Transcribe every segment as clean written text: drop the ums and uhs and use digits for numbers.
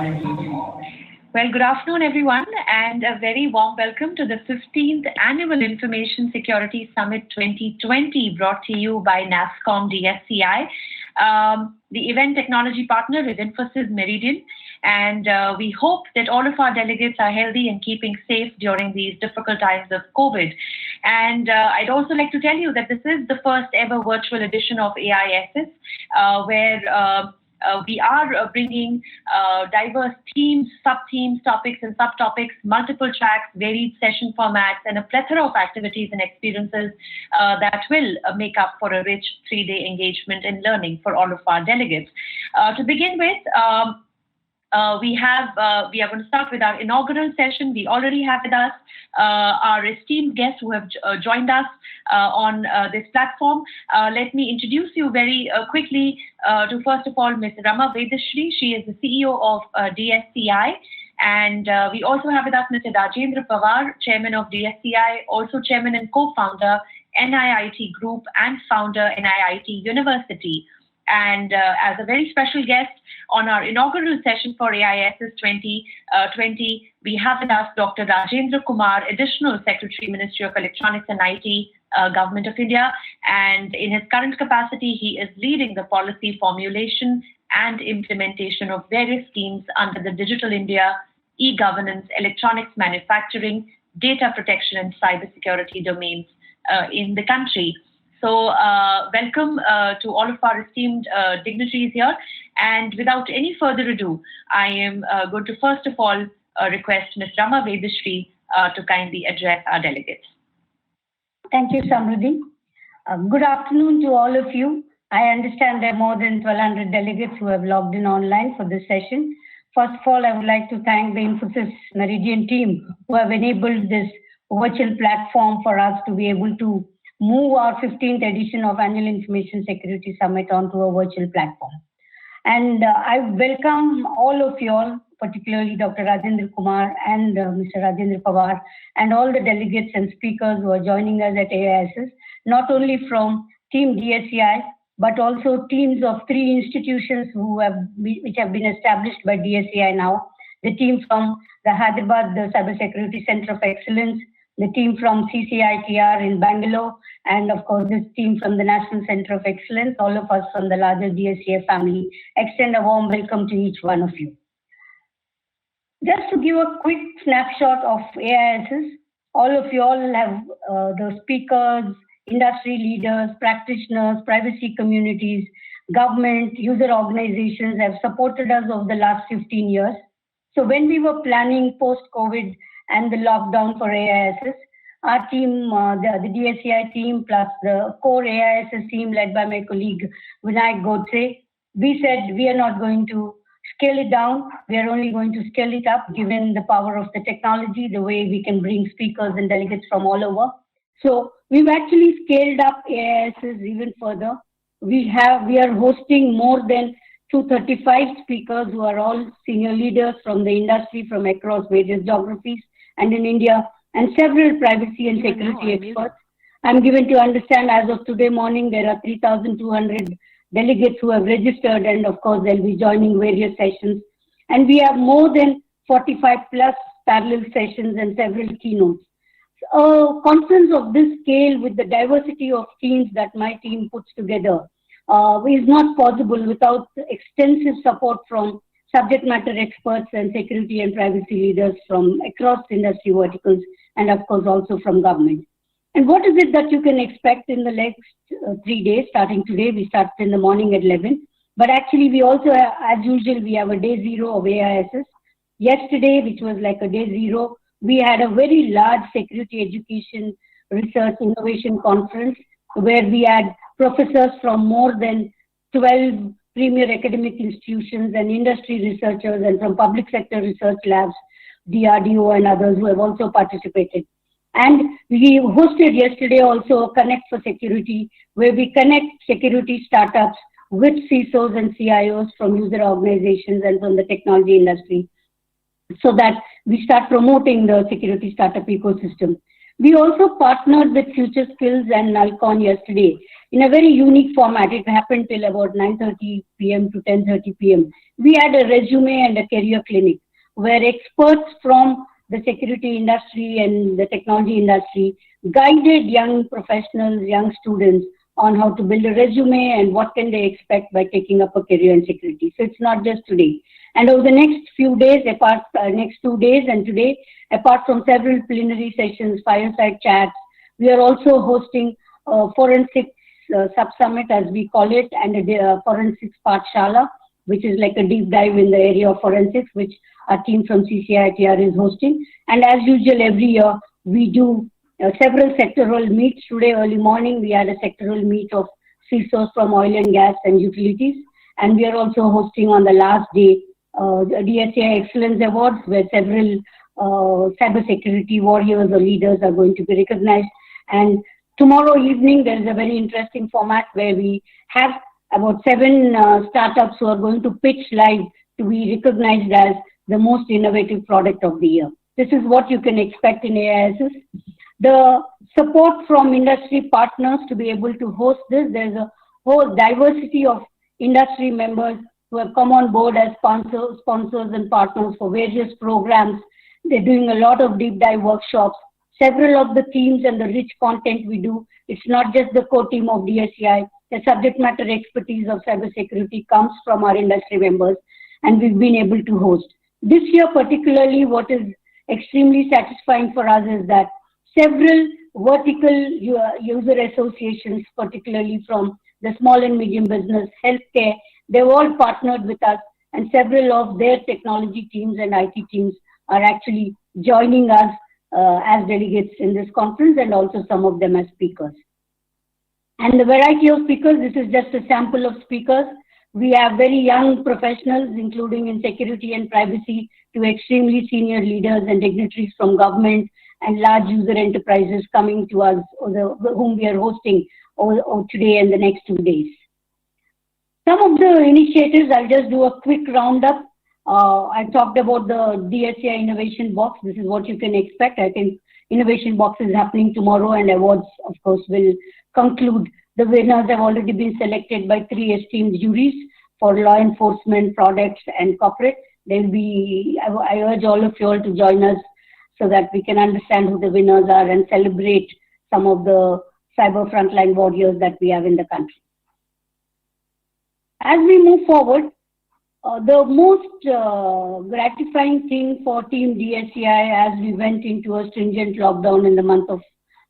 Well, good afternoon, everyone, and a very warm welcome to the 15th Annual Information Security Summit 2020, brought to you by NASSCOM DSCI. The event technology partner is Infosys Meridian, and we hope that all of our delegates are healthy and keeping safe during these difficult times of COVID. And I'd also like to tell you that this is the first ever virtual edition of AISS, where we are bringing diverse themes, sub-themes, topics and subtopics, multiple tracks, varied session formats, and a plethora of activities and experiences that will make up for a rich 3-day engagement and learning for all of our delegates. To begin with, we are going to start with our inaugural session. We already have with us our esteemed guests who have joined us on this platform. Let me introduce you very quickly to, first of all, Ms. Rama Vedashree. She is the CEO of DSCI. And we also have with us Mr. Rajendra Pawar, Chairman of DSCI, also Chairman and co-founder NIIT Group and founder NIIT University. And as a very special guest on our inaugural session for AISS 2020, we have with us Dr. Rajendra Kumar, Additional Secretary, Ministry of Electronics and IT, Government of India. And in his current capacity, he is leading the policy formulation and implementation of various schemes under the Digital India, e-governance, electronics manufacturing, data protection, and cybersecurity domains in the country. So welcome to all of our esteemed dignitaries here. And without any further ado, I am going to first of all request Ms. Rama Vedashree to kindly address our delegates. Thank you, Samruddhi. Good afternoon to all of you. I understand there are more than 1,200 delegates who have logged in online for this session. First of all, I would like to thank the Infosys Meridian team who have enabled this virtual platform for us to be able to move our 15th edition of Annual Information Security Summit onto a virtual platform. And I welcome all of you all, particularly Dr. Rajendra Kumar and Mr. Rajendra Pawar, and all the delegates and speakers who are joining us at AISS, not only from Team DSCI, but also teams of 3 institutions which have been established by DSCI now. The team from the Hyderabad the Cybersecurity Center of Excellence, the team from CCITR in Bangalore, and of course this team from the National Center of Excellence, all of us from the larger DSCI family, extend a warm welcome to each one of you. Just to give a quick snapshot of AISS, all of you all have the speakers, industry leaders, practitioners, privacy communities, government, user organizations have supported us over the last 15 years. So when we were planning post-COVID and the lockdown for AISS, our team, the DSCI team plus the core AISS team led by my colleague Vinayak Godse, we said we are not going to scale it down, we are only going to scale it up given the power of the technology, the way we can bring speakers and delegates from all over. So we've actually scaled up AISS even further. We are hosting more than 235 speakers who are all senior leaders from the industry from across various geographies and in India, and several privacy and security experts. I'm given to understand as of today morning, there are 3,200 delegates who have registered, and of course, they'll be joining various sessions. And we have more than 45 plus parallel sessions and several keynotes. A conference of this scale with the diversity of teams that my team puts together is not possible without extensive support from subject matter experts and security and privacy leaders from across industry verticals, and of course also from government. And what is it that you can expect in the next 3 days? Starting today, we start in the morning at 11. But actually, we also, as usual, we have a day 0 of AISS. Yesterday, which was like a day 0, we had a very large security education research innovation conference where we had professors from more than 12 premier academic institutions and industry researchers and from public sector research labs, DRDO and others who have also participated. And we hosted yesterday also a Connect for Security, where we connect security startups with CISOs and CIOs from user organizations and from the technology industry, so that we start promoting the security startup ecosystem. We also partnered with Future Skills and Nalcon yesterday in a very unique format. It happened till about 9:30 p.m. to 10:30 p.m. we had a resume and a career clinic where experts from the security industry and the technology industry guided young professionals, young students on how to build a resume and what can they expect by taking up a career in security. So it's not just today. And over the next few days, next 2 days and today, apart from several plenary sessions, fireside chats, we are also hosting a forensics sub-summit, as we call it, and a forensics Pathshala, which is like a deep dive in the area of forensics, which our team from CCITR is hosting. And as usual, every year, we do several sectoral meets. Today, early morning, we had a sectoral meet of CISOs from oil and gas and utilities. And we are also hosting on the last day DSCI Excellence Awards, where several cybersecurity warriors or leaders are going to be recognized. And tomorrow evening, there is a very interesting format where we have about 7 startups who are going to pitch live to be recognized as the most innovative product of the year. This is what you can expect in AISS. The support from industry partners to be able to host this, there's a whole diversity of industry members who have come on board as sponsors and partners for various programs. They're doing a lot of deep dive workshops. Several of the themes and the rich content we do, it's not just the core team of DSCI. The subject matter expertise of cybersecurity comes from our industry members, and we've been able to host. This year particularly, what is extremely satisfying for us is that several vertical user associations, particularly from the small and medium business, healthcare, they've all partnered with us, and several of their technology teams and IT teams are actually joining us as delegates in this conference, and also some of them as speakers. And the variety of speakers, this is just a sample of speakers. We have very young professionals, including in security and privacy, to extremely senior leaders and dignitaries from government and large user enterprises coming to us, whom we are hosting today and the next 2 days. Some of the initiatives, I'll just do a quick roundup. I talked about the DSCI Innovation Box. This is what you can expect. I think Innovation Box is happening tomorrow, and awards, of course, will conclude. The winners have already been selected by 3 esteemed juries for law enforcement, products, and corporate. They'll be, I urge all of you all to join us so that we can understand who the winners are and celebrate some of the cyber frontline warriors that we have in the country. As we move forward, the most gratifying thing for Team DSCI as we went into a stringent lockdown in the month of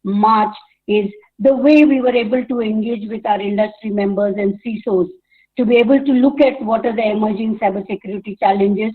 March is the way we were able to engage with our industry members and CISOs to be able to look at what are the emerging cybersecurity challenges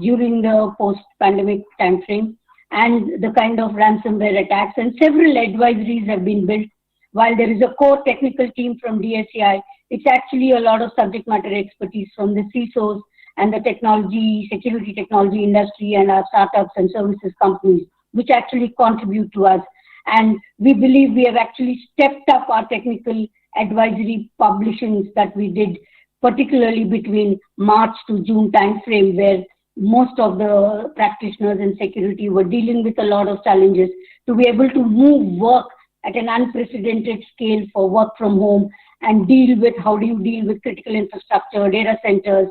during the post-pandemic timeframe and the kind of ransomware attacks. And several advisories have been built. While there is a core technical team from DSCI, it's actually a lot of subject matter expertise from the CISOs and the security technology industry and our startups and services companies, which actually contribute to us. And we believe we have actually stepped up our technical advisory publishings that we did, particularly between March to June timeframe, where most of the practitioners in security were dealing with a lot of challenges to be able to move work at an unprecedented scale for work from home and deal with how do you deal with critical infrastructure, data centers,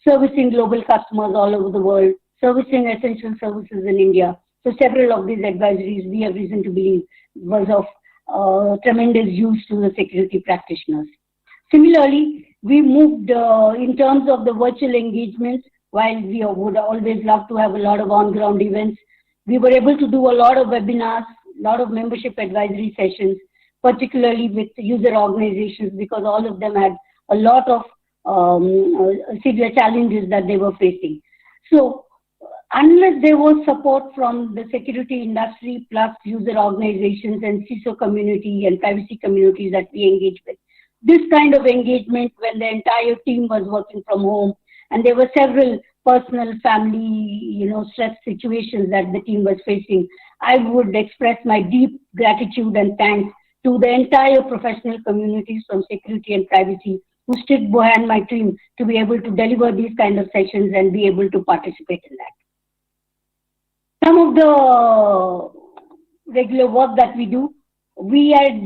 servicing global customers all over the world, servicing essential services in India. So several of these advisories we have reason to believe was of tremendous use to the security practitioners. Similarly, we moved in terms of the virtual engagements. While we would always love to have a lot of on-ground events, we were able to do a lot of webinars, a lot of membership advisory sessions, particularly with user organizations, because all of them had a lot of severe challenges that they were facing. So unless there was support from the security industry plus user organizations and CISO community and privacy communities that we engage with, this kind of engagement when the entire team was working from home and there were several personal, family, stress situations that the team was facing, I would express my deep gratitude and thanks to the entire professional communities from security and privacy who stood behind my team to be able to deliver these kind of sessions and be able to participate in that. Some of the regular work that we do, we had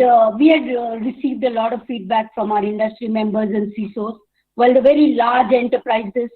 received a lot of feedback from our industry members and CISOs. While the very large enterprises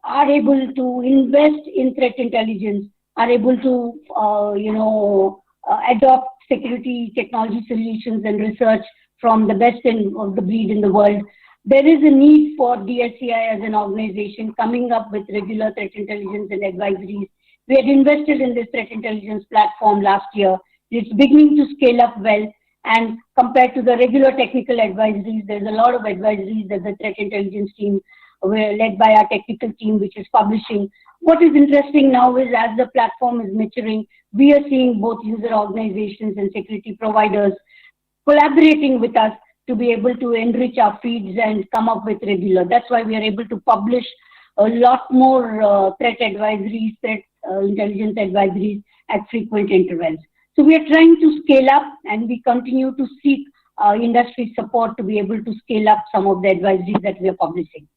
are able to invest in threat intelligence, are able to, adopt security technology solutions and research from the best of the breed in the world. There is a need for DSCI as an organization coming up with regular threat intelligence and advisories. We had invested in this threat intelligence platform last year. It's beginning to scale up well. And compared to the regular technical advisories, there's a lot of advisories that the threat intelligence team, led by our technical team, which is publishing. What is interesting now is as the platform is maturing, we are seeing both user organizations and security providers collaborating with us to be able to enrich our feeds and come up with regular. That's why we are able to publish a lot more threat advisories, threat intelligence advisories at frequent intervals. So we are trying to scale up, and we continue to seek industry support to be able to scale up some of the advisories that we are publishing.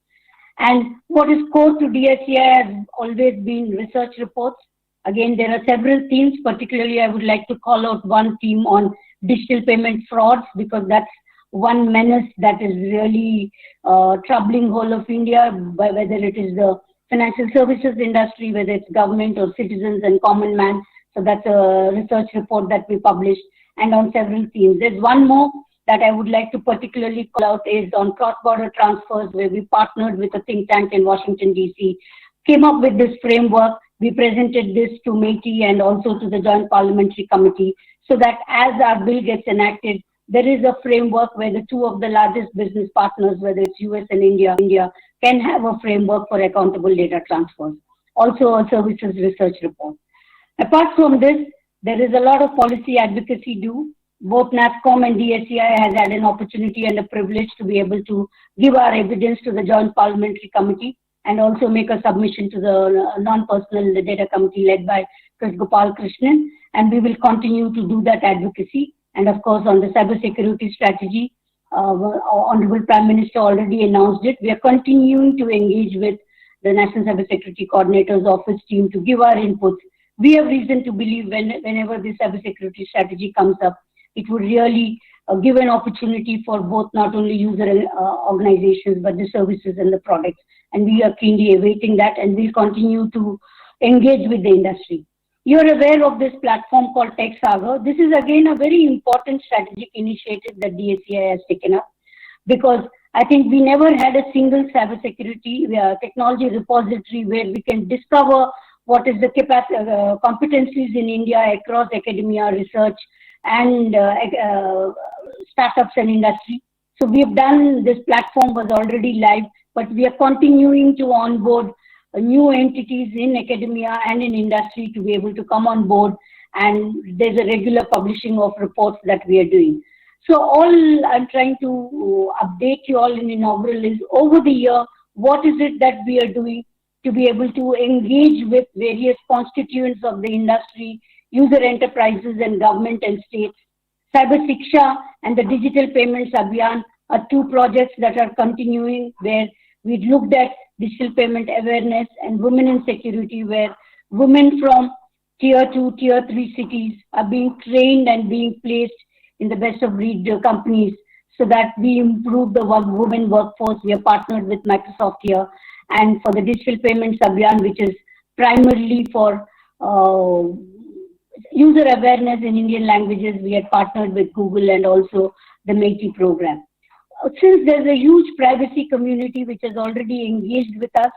And what is core to DSCI has always been research reports. Again, there are several themes. Particularly, I would like to call out one theme on digital payment frauds, because that's one menace that is really troubling whole of India, whether it is the financial services industry, whether it's government or citizens and common man. So that's a research report that we published, and on several themes. There's one more that I would like to particularly call out is on cross-border transfers, where we partnered with a think tank in Washington, D.C., came up with this framework. We presented this to MeitY and also to the Joint Parliamentary Committee, so that as our bill gets enacted, there is a framework where the two of the largest business partners, whether it's US and India, can have a framework for accountable data transfers. Also a services research report. Apart from this, there is a lot of policy advocacy due. Both NASSCOM and DSCI has had an opportunity and a privilege to be able to give our evidence to the Joint Parliamentary Committee and also make a submission to the Non-Personal Data Committee led by Chris Gopal Krishnan. And we will continue to do that advocacy. And of course, on the cybersecurity strategy, Honorable Prime Minister already announced it. We are continuing to engage with the National Cybersecurity Coordinator's Office team to give our inputs. We have reason to believe whenever this cybersecurity strategy comes up, it would really give an opportunity for both not only user organizations, but the services and the products. And we are keenly awaiting that, and we'll continue to engage with the industry. You're aware of this platform called TechSagar. This is again a very important strategic initiative that DSCI has taken up, because I think we never had a single cybersecurity technology repository where we can discover what is the competencies in India across academia, research, and startups and industry. So we have done, this platform was already live, but we are continuing to onboard new entities in academia and in industry to be able to come on board, and there's a regular publishing of reports that we are doing. So all I'm trying to update you all in inaugural is over the year, what is it that we are doing to be able to engage with various constituents of the industry, user enterprises and government and states. Cyber Siksha and the Digital Payments Abhiyan are two projects that are continuing, where we looked at digital payment awareness and women in security, where women from tier 2, tier 3 cities are being trained and being placed in the best of breed companies so that we improve the women workforce. We are partnered with Microsoft here. And for the Digital Payments Abhiyan, which is primarily for user awareness in Indian languages, we had partnered with Google and also the MeitY program. Since there's a huge privacy community which has already engaged with us,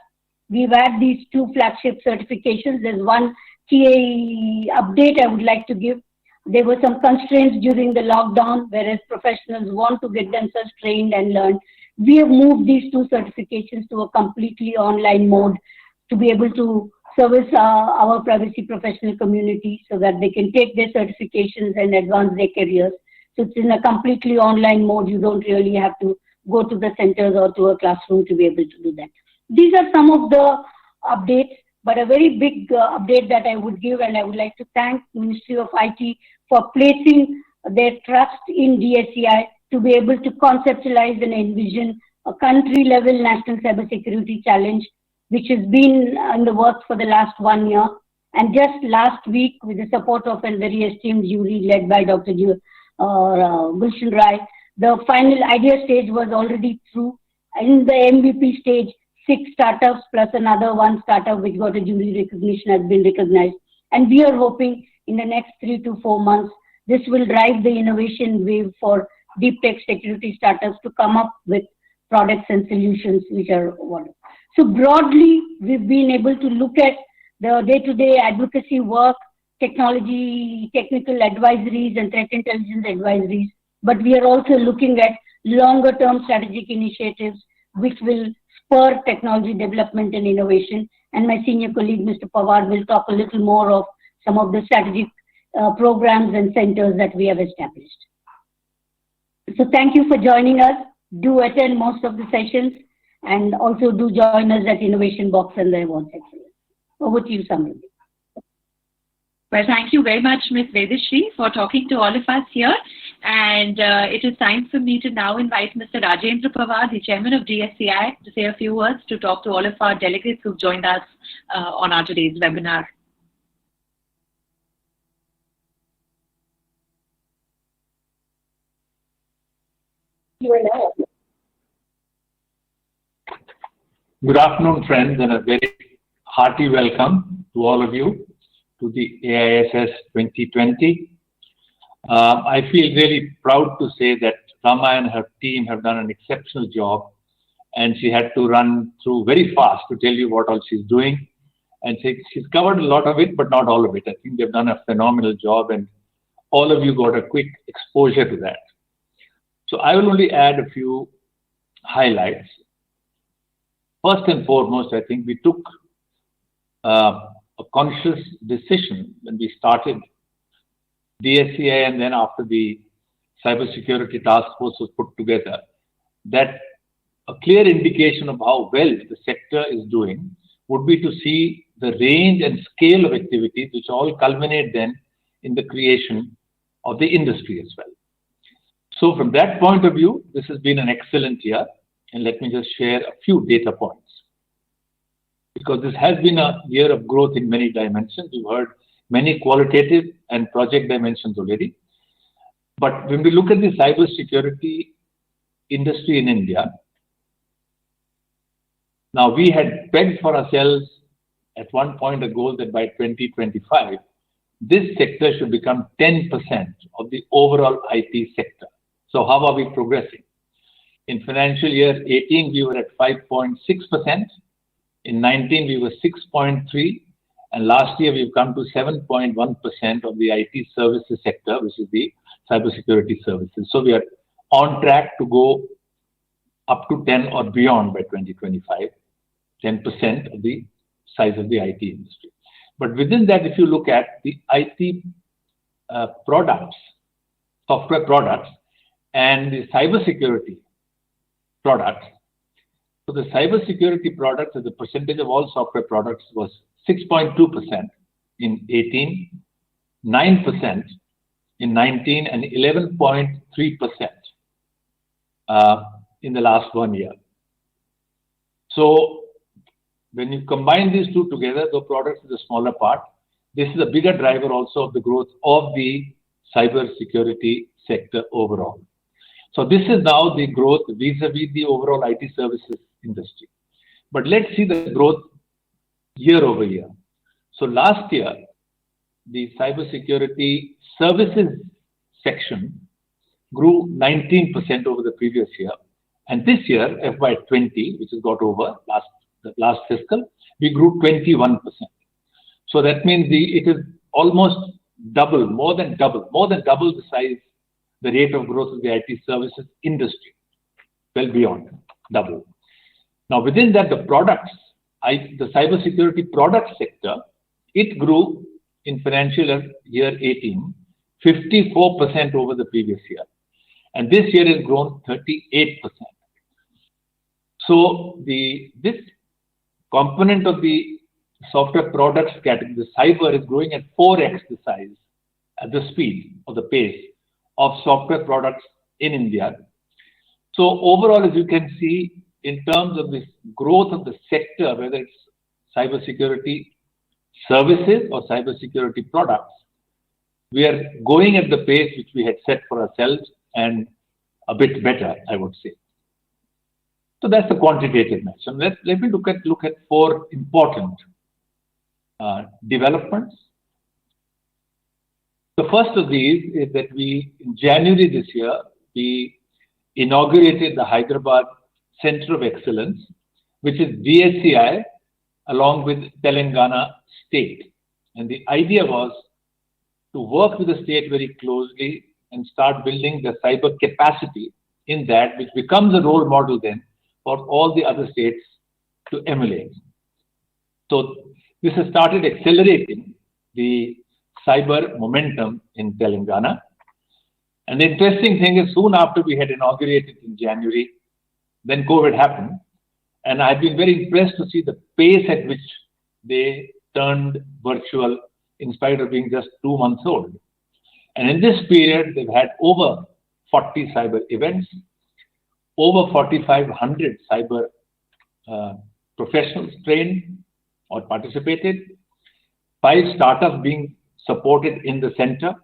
we've had these two flagship certifications. There's one TA update I would like to give. There were some constraints during the lockdown, whereas professionals want to get themselves trained and learn. We have moved these two certifications to a completely online mode to be able to service our privacy professional community so that they can take their certifications and advance their careers. So it's in a completely online mode. You don't really have to go to the centers or to a classroom to be able to do that. These are some of the updates, but a very big update that I would give, and I would like to thank Ministry of IT for placing their trust in DSCI to be able to conceptualize and envision a country-level national cybersecurity challenge, which has been in the works for the last 1 year. And just last week, with the support of a very esteemed jury led by Dr. Gulshan Rai, the final idea stage was already through. In the MVP stage, 6 startups plus another 1 startup which got a jury recognition has been recognized. And we are hoping in the next 3 to 4 months, this will drive the innovation wave for deep tech security startups to come up with products and solutions which are wonderful. So broadly, we've been able to look at the day-to-day advocacy work, technology, technical advisories and threat intelligence advisories, but we are also looking at longer-term strategic initiatives which will spur technology development and innovation. And my senior colleague, Mr. Pawar, will talk a little more of some of the strategic programs and centers that we have established. So thank you for joining us. Do attend most of the sessions and also do join us at Innovation Box and the Awards Excellence. Over to you, Samruddhi. Well, thank you very much, Ms. Vedashree, for talking to all of us here. And it is time for me to now invite Mr. Rajendra Pawar, the chairman of DSCI, to say a few words to talk to all of our delegates who've joined us on our today's webinar. Good afternoon, friends, and a very hearty welcome to all of you to the AISS 2020. I feel really proud to say that Rama and her team have done an exceptional job, and she had to run through very fast to tell you what all she's doing. And she's covered a lot of it, but not all of it. I think they've done a phenomenal job, and all of you got a quick exposure to that. So I will only add a few highlights. First and foremost, I think we took a conscious decision when we started DSCI, and then after the cybersecurity task force was put together, that a clear indication of how well the sector is doing would be to see the range and scale of activities which all culminate then in the creation of the industry as well. So from that point of view, this has been an excellent year, and let me just share a few data points. Because this has been a year of growth in many dimensions. You've heard many qualitative and project dimensions already. But when we look at the cybersecurity industry in India, now we had pegged for ourselves at one point a goal that by 2025, this sector should become 10% of the overall IT sector. So how are we progressing? In financial year 18, we were at 5.6%. In 19, we were 6.3%. And last year, we've come to 7.1% of the IT services sector, which is the cybersecurity services. So we are on track to go up to 10 or beyond by 2025, 10% of the size of the IT industry. But within that, if you look at the IT products, software products, and the cybersecurity products, so the cybersecurity products as a percentage of all software products was 6.2% in 18, 9% in 19, and 11.3% in the last 1 year. So when you combine these two together, the products is a smaller part. This is a bigger driver also of the growth of the cybersecurity sector overall. So this is now the growth vis-a-vis the overall IT services industry. But let's see the growth year over year. So last year, the cybersecurity services section grew 19% over the previous year. And this year, FY20, which has got over last fiscal, we grew 21%. So that means it is almost double, more than double the size, the rate of growth of the IT services industry, well beyond double. Now within that, the products, the cybersecurity product sector, it grew in financial year 18, 54% over the previous year. And this year has grown 38%. So this component of the software products category, the cyber, is growing at 4x the size, at the speed or the pace of software products in India. So overall, as you can see, in terms of this growth of the sector, whether it's cybersecurity services or cybersecurity products, we are going at the pace which we had set for ourselves and a bit better, I would say. So that's the quantitative measure. So let me look at four important developments. The first of these is that in January this year, we inaugurated the Hyderabad Center of Excellence, which is DSCI, along with Telangana State. And the idea was to work with the state very closely and start building the cyber capacity in that, which becomes a role model then for all the other states to emulate. So this has started accelerating the cyber momentum in Telangana. And the interesting thing is, soon after we had inaugurated in January, then COVID happened. And I've been very impressed to see the pace at which they turned virtual in spite of being just 2 months old. And in this period, they've had over 40 cyber events, over 4,500 cyber professionals trained or participated, 5 startups being supported in the center,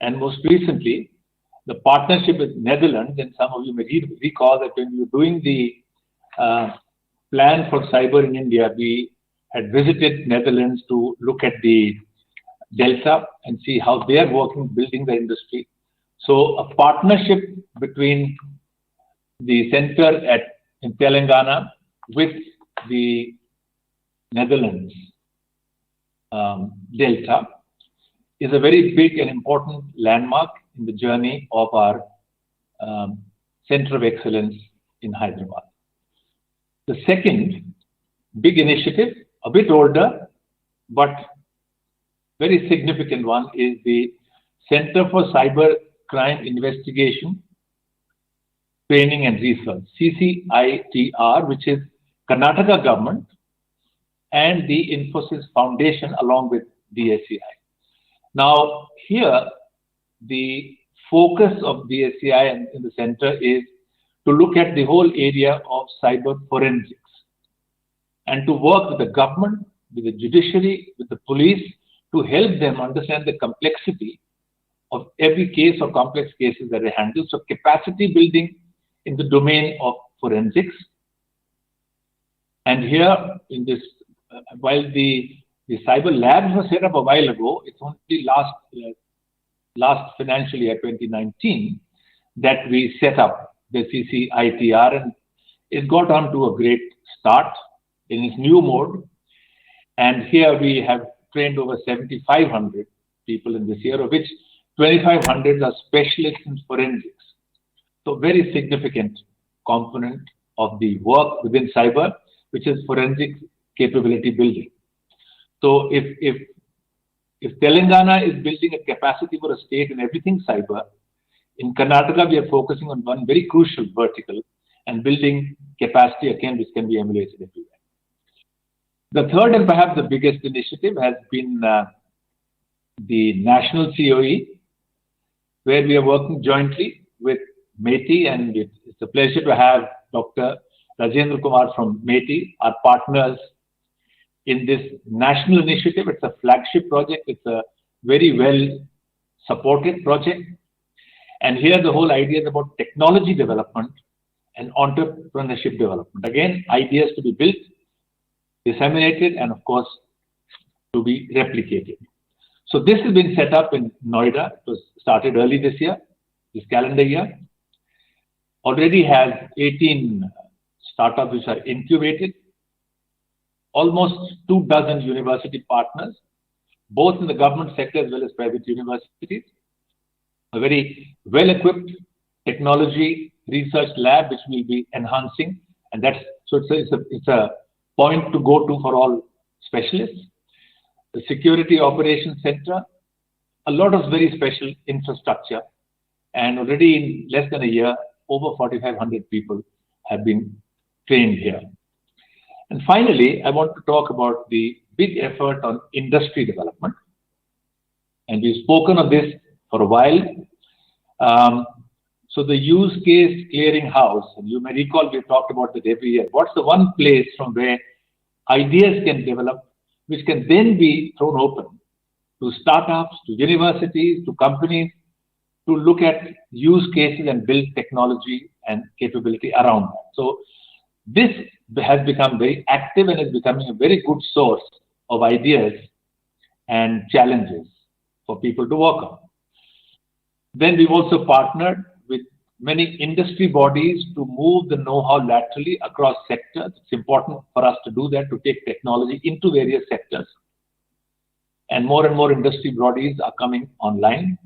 and most recently, the partnership with Netherlands. And some of you may recall that when we were doing the plan for cyber in India, we had visited Netherlands to look at the Delta and see how they are working, building the industry. So a partnership between the center in Telangana with the Netherlands Delta is a very big and important landmark in the journey of our Center of Excellence in Hyderabad. The second big initiative, a bit older, but very significant one, is the Center for Cyber Crime Investigation, Training and Research, CCITR, which is Karnataka government and the Infosys Foundation along with DSCI. Now, here, the focus of DSCI in the center is to look at the whole area of cyber forensics and to work with the government, with the judiciary, with the police, to help them understand the complexity of every case or complex cases that they handle. So capacity building in the domain of forensics. And here in this, while the cyber labs were set up a while ago, it's only last financial year, 2019, that we set up the CCITR, and it got on to a great start in its new mode. And here we have trained over 7,500 people in this year, of which 2,500 are specialists in forensics. So very significant component of the work within cyber, which is forensic capability building. So if Telangana is building a capacity for a state in everything cyber, in Karnataka we are focusing on one very crucial vertical and building capacity again, which can be emulated everywhere. The third and perhaps the biggest initiative has been the National COE, where we are working jointly with MeitY, and it's a pleasure to have Dr. Rajendra Kumar from MeitY, our partners in this national initiative. It's a flagship project. It's a very well supported project. And here the whole idea is about technology development and entrepreneurship development. Again, ideas to be built, disseminated, and of course, to be replicated. So this has been set up in Noida. It was started early this year, this calendar year. Already has 18 startups which are incubated, almost 24 university partners, both in the government sector as well as private universities. A very well-equipped technology research lab which will be enhancing, and it's a point to go to for all specialists. The Security Operations Center, a lot of very special infrastructure, and already in less than a year, over 4,500 people have been trained here. And finally, I want to talk about the big effort on industry development. And we've spoken of this for a while. So the use case clearing house, and you may recall we've talked about that every year. What's the one place from where ideas can develop, which can then be thrown open to startups, to universities, to companies, to look at use cases and build technology and capability around that. So this has become very active and is becoming a very good source of ideas and challenges for people to work on. Then we've also partnered with many industry bodies to move the know-how laterally across sectors. It's important for us to do that, to take technology into various sectors. And more industry bodies are coming online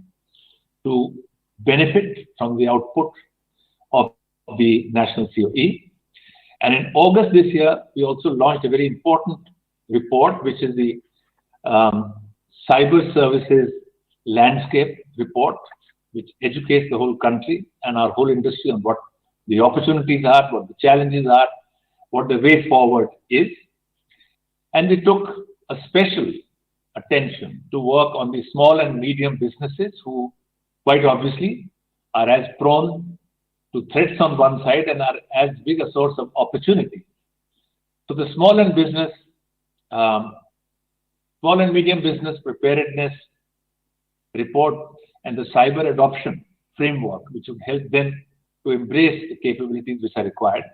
to benefit from the output of the National COE. And in August this year, we also launched a very important report, which is the Cyber Services Landscape Report, which educates the whole country and our whole industry on what the opportunities are, what the challenges are, what the way forward is. And we took a special attention to work on the small and medium businesses who quite obviously are as prone to threats on one side and are as big a source of opportunity. So the small and medium business preparedness report and the cyber adoption framework, which will help them to embrace the capabilities which are required.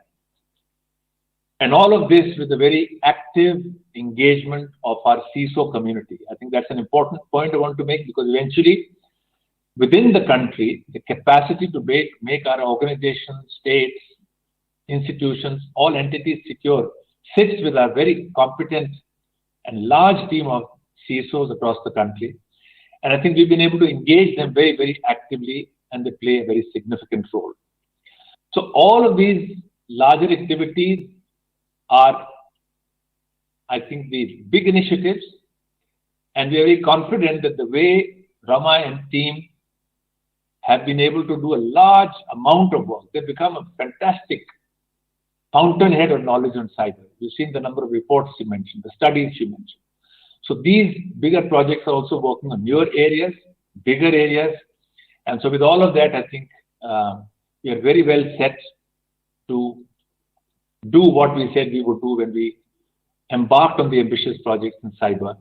And all of this with a very active engagement of our CISO community. I think that's an important point I want to make, because eventually within the country, the capacity to make our organizations, states, institutions, all entities secure sits with our very competent and large team of CISOs across the country. And I think we've been able to engage them very, very actively, and they play a very significant role. So all of these larger activities are, I think, these big initiatives, and we are very confident that the way Rama and team have been able to do a large amount of work, they've become a fantastic fountainhead of knowledge on cyber. You've seen the number of reports you mentioned, the studies you mentioned. So these bigger projects are also working on newer areas, bigger areas. And so with all of that, I think we are very well set to do what we said we would do when we embarked on the ambitious projects in cyber,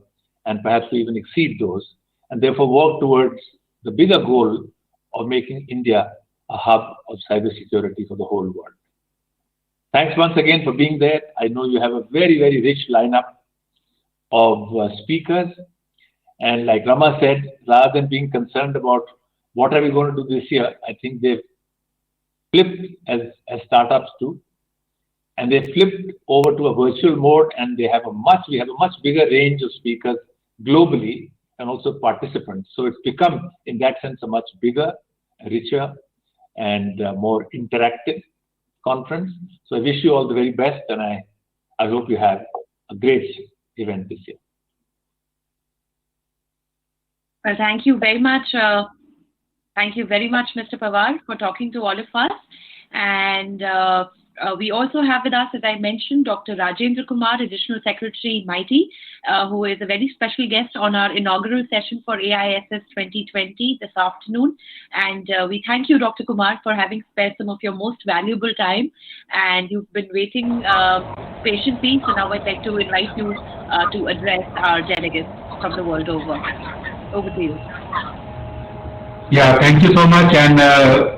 and perhaps we even exceed those, and therefore work towards the bigger goal of making India a hub of cybersecurity for the whole world. Thanks once again for being there. I know you have a very, very rich lineup of speakers. And like Rama said, rather than being concerned about what are we going to do this year, I think they've flipped as startups do. And they flipped over to a virtual mode, and we have a much bigger range of speakers globally and also participants. So it's become, in that sense, a much bigger, richer, and more interactive conference. So I wish you all the very best, and I hope you have a great event this year. Well, thank you very much. Thank you very much, Mr. Pawar, for talking to all of us. And we also have with us, as I mentioned, Dr. Rajendra Kumar, Additional Secretary, MeitY, who is a very special guest on our inaugural session for AISS 2020 this afternoon. And we thank you, Dr. Kumar, for having spared some of your most valuable time. And you've been waiting patiently, so now I'd like to invite you to address our delegates from the world over. Over to you. Yeah, thank you so much, and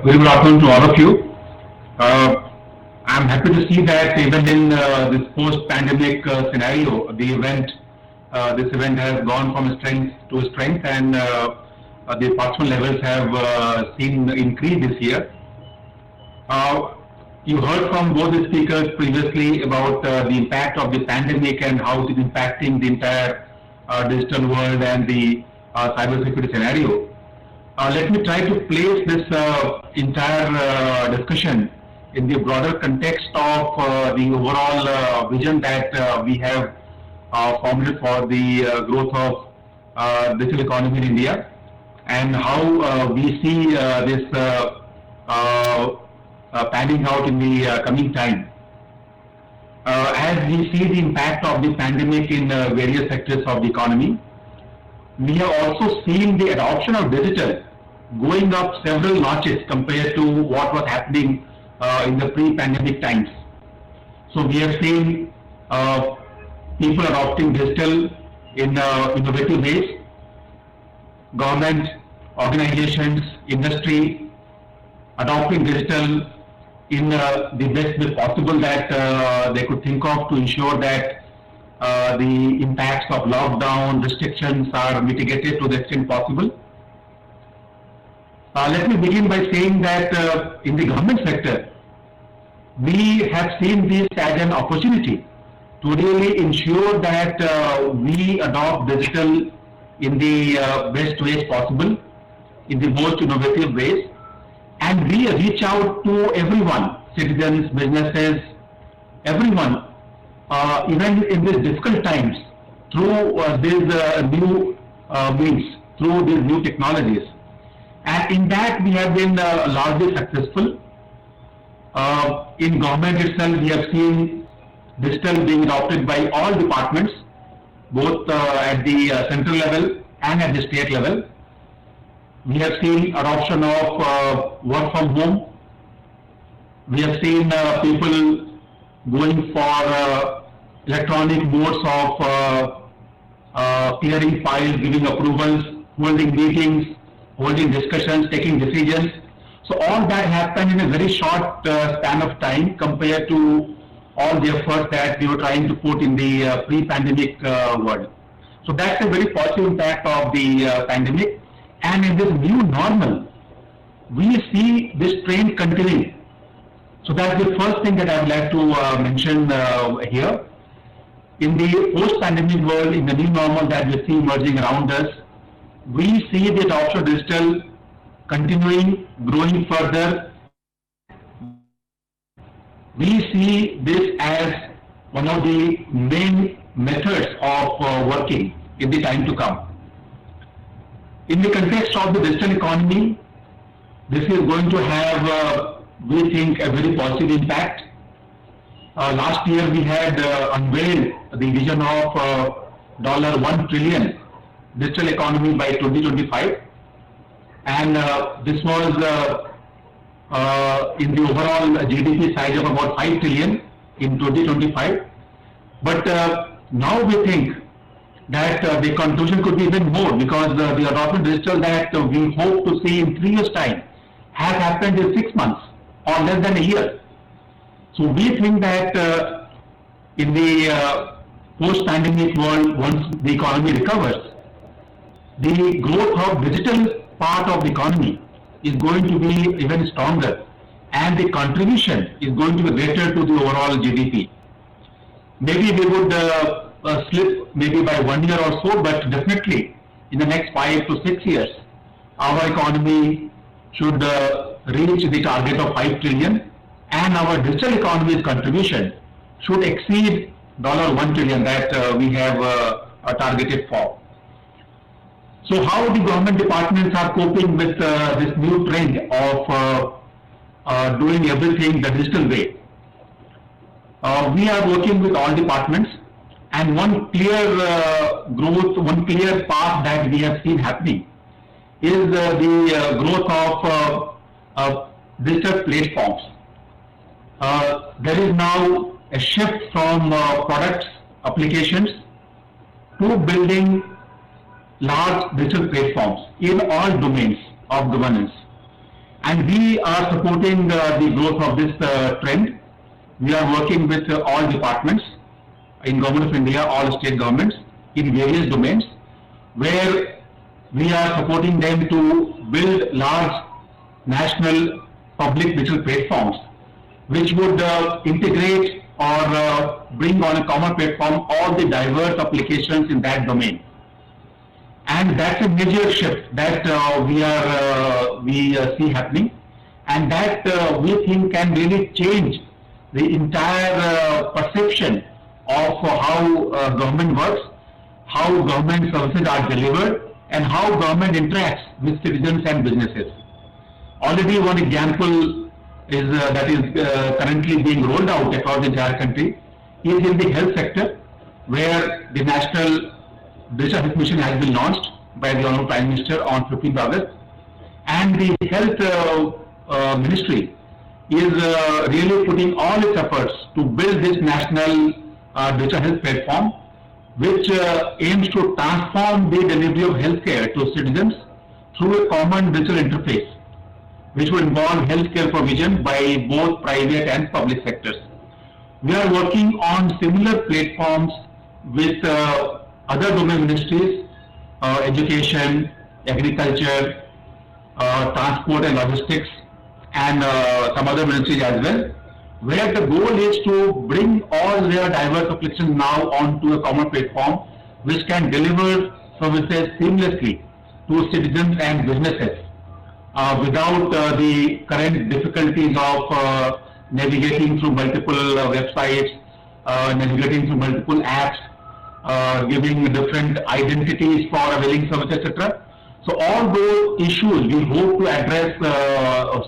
very good afternoon to all of you. I'm happy to see that even in this post-pandemic scenario, this event has gone from strength to strength, and the participant levels have seen increase this year. You heard from both the speakers previously about the impact of the pandemic and how it is impacting the entire digital world and the cybersecurity scenario. Let me try to place this entire discussion in the broader context of the overall vision that we have formulated for the growth of digital economy in India, and how we see this panning out in the coming time. As we see the impact of the pandemic in various sectors of the economy, we have also seen the adoption of digital going up several notches compared to what was happening in the pre-pandemic times. So we have seen people adopting digital in innovative ways. Government, organizations, industry adopting digital in the best way possible that they could think of to ensure that the impacts of lockdown restrictions are mitigated to the extent possible. Let me begin by saying that in the government sector, we have seen this as an opportunity to really ensure that we adopt digital in the best ways possible, in the most innovative ways, and we reach out to everyone, citizens, businesses, everyone, even in these difficult times, through these new means, through these new technologies. And in that we have been largely successful. In government itself, we have seen digital being adopted by all departments, both at the central level and at the state level. We have seen adoption of work from home. We have seen people going for electronic modes of clearing files, giving approvals, holding meetings, holding discussions, taking decisions. So all that happened in a very short span of time compared to all the efforts that we were trying to put in the pre-pandemic world. So that's a very positive impact of the pandemic. And in this new normal, we see this trend continuing. So that's the first thing that I would like to mention here. In the post-pandemic world, in the new normal that we see emerging around us, we see the adoption of digital continuing, growing further. We see this as one of the main methods of working in the time to come. In the context of the digital economy, this is going to have, we think, a very positive impact. Last year we had unveiled the vision of $1 trillion digital economy by 2025, and this was in the overall GDP size of about 5 trillion in 2025. But now we think that the contribution could be even more, because the adoption digital that we hope to see in 3 years' time has happened in 6 months or less than a year. So we think that in the post-pandemic world, once the economy recovers, the growth of digital part of the economy is going to be even stronger, and the contribution is going to be greater to the overall GDP. Maybe we would slip maybe by 1 year or so, but definitely in the next 5 to 6 years, our economy should reach the target of 5 trillion, and our digital economy's contribution should exceed $1 trillion that we have targeted for. So how the government departments are coping with this new trend of doing everything the digital way? We are working with all departments, and one clear growth, one clear path that we have seen happening is the growth of digital platforms. There is now a shift from products, applications, to building large digital platforms in all domains of governance. And we are supporting the growth of this trend. We are working with all departments in Government of India, all state governments in various domains, where we are supporting them to build large national public digital platforms, which would integrate or bring on a common platform all the diverse applications in that domain. And that's a major shift that we see happening, and that we think can really change the entire perception of how government works, how government services are delivered, and how government interacts with citizens and businesses. Already one example is that is currently being rolled out across the entire country is in the health sector, where the National Digital Health Mission has been launched by the Honorable Prime Minister on 15th August, and the Health Ministry is really putting all its efforts to build this national digital health platform, which aims to transform the delivery of healthcare to citizens through a common digital interface. which will involve healthcare provision by both private and public sectors. We are working on similar platforms with other domain ministries, education, agriculture, transport and logistics, and some other ministries as well, where the goal is to bring all their diverse applications now onto a common platform which can deliver services seamlessly to citizens and businesses without the current difficulties of navigating through multiple websites, navigating through multiple apps, giving different identities for availing service, etc. So all those issues we hope to address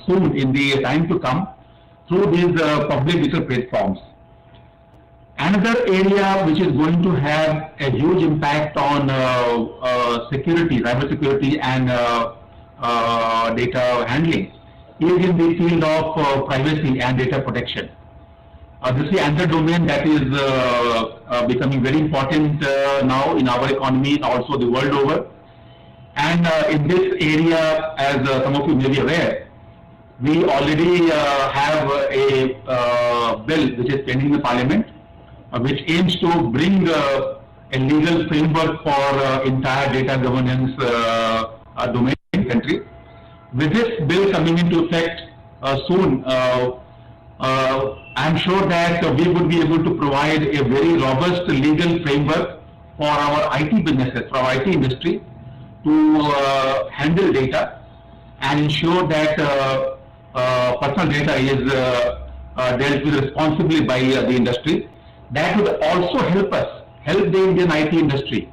soon in the time to come through these public digital platforms. Another area which is going to have a huge impact on security, cyber security and data handling is in the field of privacy and data protection. This is another domain that is becoming very important now in our economy and also the world over. And in this area, as some of you may be aware, we already have a bill which is pending in the Parliament, which aims to bring a legal framework for entire data governance domain in the country. With this bill coming into effect soon, I am sure that we would be able to provide a very robust legal framework for our IT businesses, for our IT industry, to handle data and ensure that personal data is dealt with responsibly by the industry. That would also help the Indian IT industry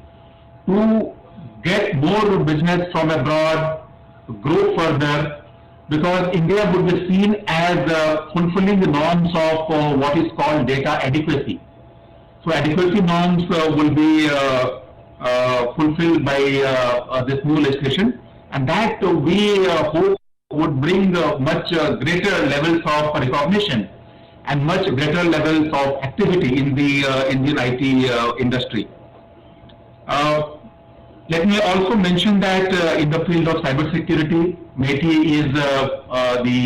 to get more business from abroad, grow further, because India would be seen as fulfilling the norms of what is called data adequacy. So adequacy norms will be fulfilled by this new legislation, and that we hope would bring much greater levels of recognition and much greater levels of activity in the Indian IT industry. Let me also mention that in the field of cybersecurity, MeitY is the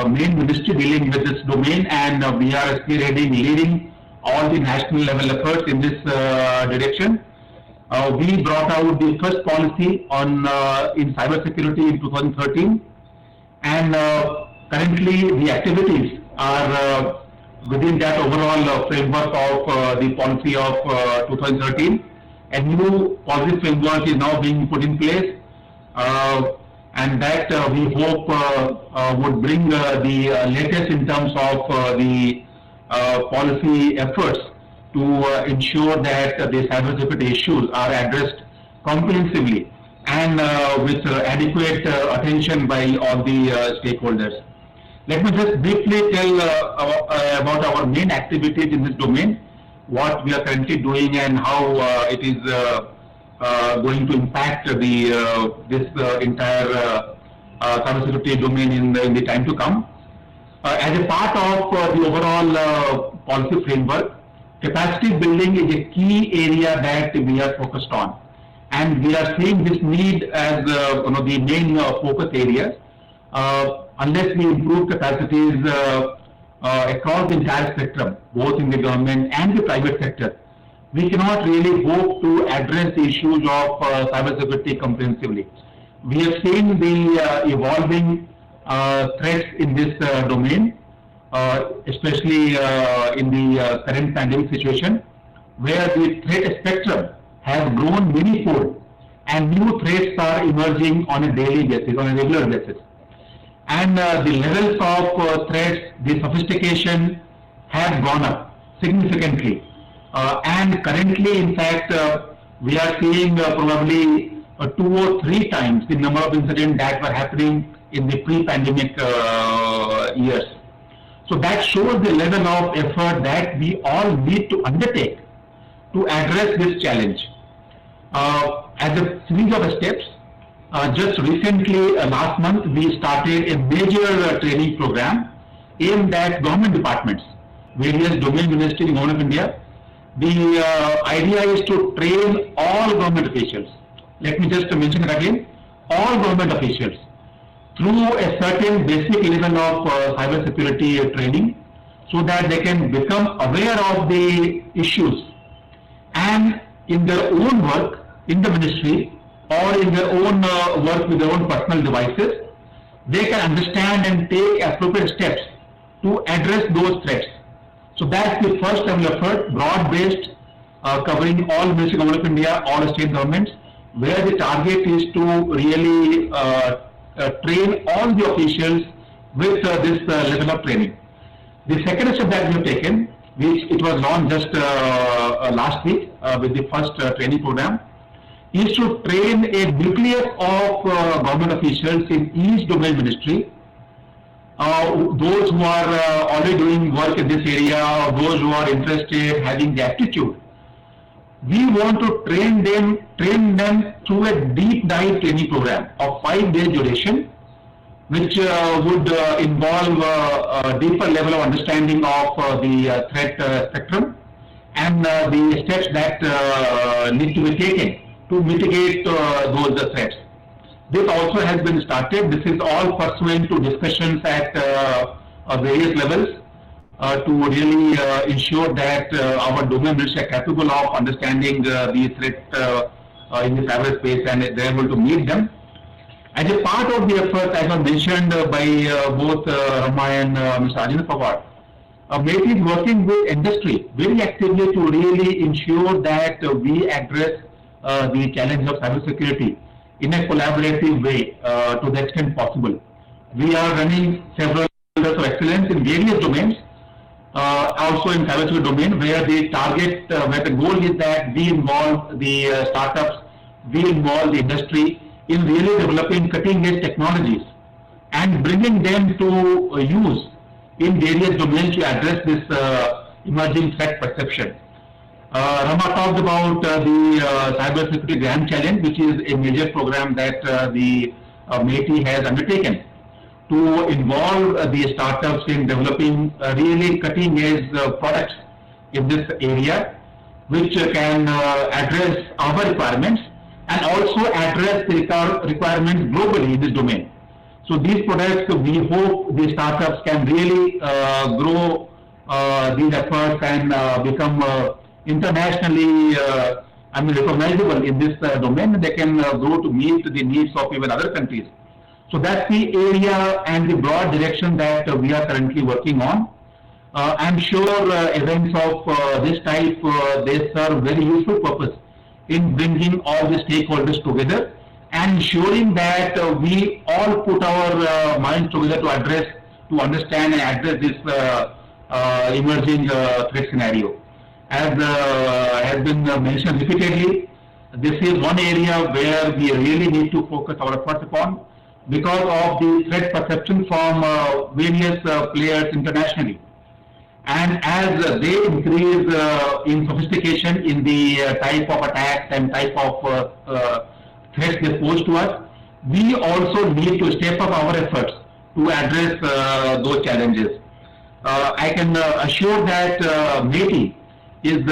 main ministry dealing with this domain, and we are spearheading, leading all the national level efforts in this direction. We brought out the first policy on in cybersecurity in 2013, and currently the activities are within that overall framework of the policy of 2013. A new policy framework is now being put in place, and that we hope would bring the latest in terms of the policy efforts to ensure that the cybersecurity issues are addressed comprehensively and with adequate attention by all the stakeholders. Let me just briefly tell about our main activities in this domain, what we are currently doing and how it is going to impact this entire cybersecurity domain in the time to come. As a part of the overall policy framework, capacity building is a key area that we are focused on, and we are seeing this need as the main focus areas. Unless we improve capacities across the entire spectrum, both in the government and the private sector, we cannot really hope to address the issues of cybersecurity comprehensively. We have seen the evolving threats in this domain, especially in the current pandemic situation, where the threat spectrum has grown many-fold, and new threats are emerging on a daily basis, on a regular basis. And the levels of threats, the sophistication have gone up significantly. And currently, in fact, we are seeing probably 2 or 3 times the number of incidents that were happening in the pre-pandemic years. So that shows the level of effort that we all need to undertake to address this challenge. As a series of steps, just recently, last month, we started a major training program aimed at government departments, various domain ministries in the Government of India. The idea is to train all government officials. Let me just mention it again. All government officials through a certain basic level of cybersecurity training, so that they can become aware of the issues, and in their own work in the ministry or in their own work with their own personal devices, they can understand and take appropriate steps to address those threats. So that's the first level effort, broad-based, covering all Ministry Government of India, all state governments, where the target is to really train all the officials with this level of training. The second step that we have taken, which it was launched just last week with the first training program, is to train a nucleus of government officials in each domain ministry. Those who are already doing work in this area, or those who are interested, having the aptitude. We want to train them through a deep dive training program of 5 days duration, which would involve a deeper level of understanding of the threat spectrum and the steps that need to be taken to mitigate those threats. This also has been started. This is all pursuant to discussions at various levels to really ensure that our domain ministries are capable of understanding the threat in the cyberspace and they're able to meet them. As a part of the effort, as was mentioned by both Rama and Mr. Rajendra Pawar, MeitY is working with industry very actively to really ensure that we address the challenge of cybersecurity in a collaborative way to the extent possible. We are running several centers of excellence in various domains, also in cybersecurity domain, where the target, where the goal is that we involve the startups, we involve the industry in really developing cutting-edge technologies and bringing them to use in various domains to address this emerging threat perception. Rama talked about the Cybersecurity Grand Challenge, which is a major program that the MeitY has undertaken to involve the startups in developing really cutting-edge products in this area, which can address our requirements and also address the requirements globally in this domain. So these products, we hope the startups can really grow these efforts and become internationally recognizable in this domain. They can grow to meet the needs of even other countries. So that's the area and the broad direction that we are currently working on. I'm sure events of this type, they serve very useful purpose in bringing all the stakeholders together and ensuring that we all put our minds together to address, to understand and address this emerging threat scenario. As has been mentioned repeatedly, this is one area where we really need to focus our efforts upon because of the threat perception from various players internationally. And as they increase in sophistication in the type of attacks and type of threats they pose to us, we also need to step up our efforts to address those challenges. I can assure that MeitY is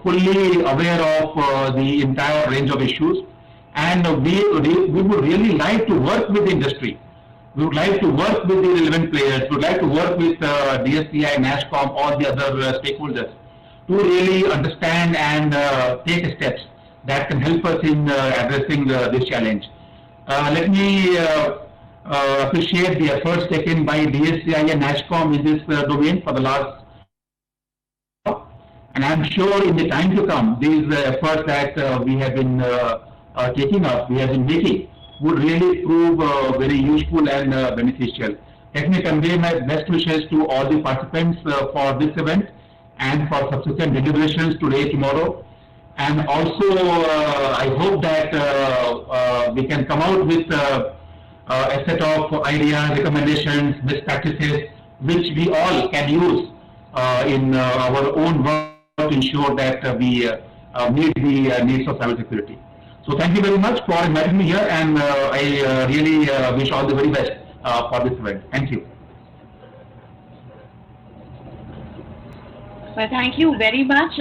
fully aware of the entire range of issues, and we would really like to work with the industry. We would like to work with the relevant players. We would like to work with DSCI, NASSCOM, all the other stakeholders to really understand and take steps that can help us in addressing this challenge. Let me appreciate the efforts taken by DSCI and NASSCOM in this domain for the last. And I'm sure in the time to come, these efforts that we have been taking up, we have been making, would really prove very useful and beneficial. Let me convey my best wishes to all the participants for this event and for subsequent deliberations today, tomorrow. And also, I hope that we can come out with a set of ideas, recommendations, best practices, which we all can use in our own work to ensure that we meet the needs of cybersecurity. So thank you very much for inviting me here, and I really wish all the very best for this event. Thank you. Well, thank you very much.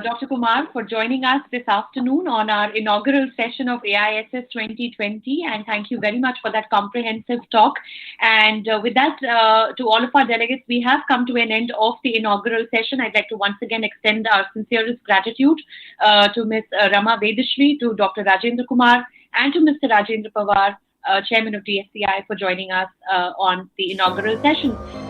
Dr. Kumar, for joining us this afternoon on our inaugural session of AISS 2020. And thank you very much for that comprehensive talk. And with that, to all of our delegates, we have come to an end of the inaugural session. I'd like to once again extend our sincerest gratitude to Ms. Rama Vedashri, to Dr. Rajendra Kumar, and to Mr. Rajendra Pawar, Chairman of DSCI, for joining us on the inaugural session.